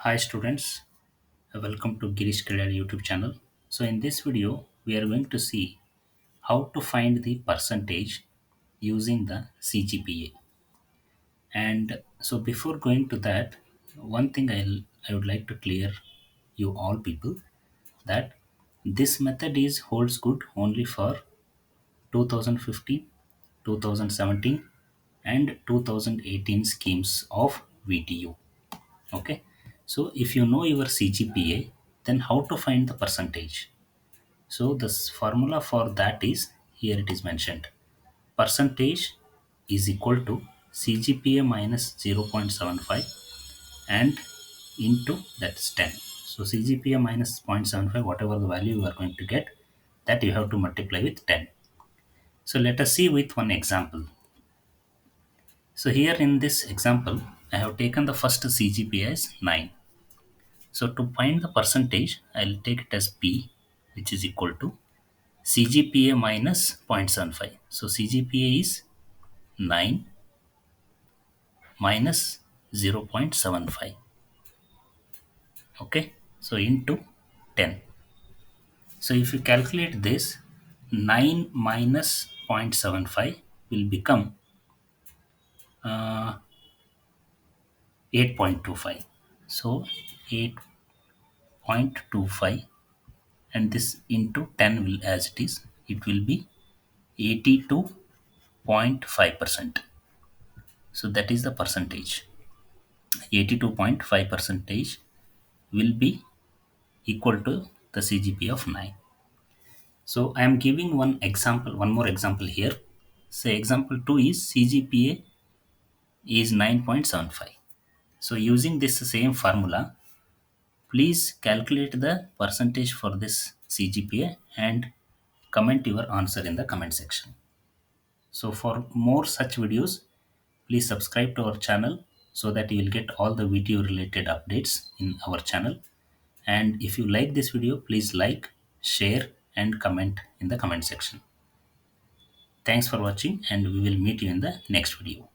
Hi students, welcome to Girish Career YouTube channel. So in this video, we are going to see how to find the percentage using the CGPA. And so before going to that, one thing I would like to clear you all people that this method is holds good only for 2015, 2017 and 2018 schemes of VTU. Okay, so if you know your CGPA, then how to find the percentage? So this formula for that is here it is mentioned. Percentage is equal to CGPA minus 0.75 and into that's 10. So CGPA minus 0.75, whatever the value you are going to get, that you have to multiply with 10. So let us see with one example. So here in this example, I have taken the first CGPA as 9. So to find the percentage, I'll take it as P, which is equal to CGPA minus 0.75. So CGPA is 9 minus 0.75. Okay. So into 10. So if you calculate this, 9 minus 0.75 will become uh, 8.25. So 8.25 and this into 10 will as it is, it will be 82.5%. So that is the percentage. 82.5 percentage will be equal to the CGP of 9. So I am giving one more example here. Say example 2 is CGPA is 9.75. So using this same formula, please calculate the percentage for this CGPA and comment your answer in the comment section. So for more such videos, please subscribe to our channel so that you will get all the video related updates in our channel. And if you like this video, please like, share and comment in the comment section. Thanks for watching and we will meet you in the next video.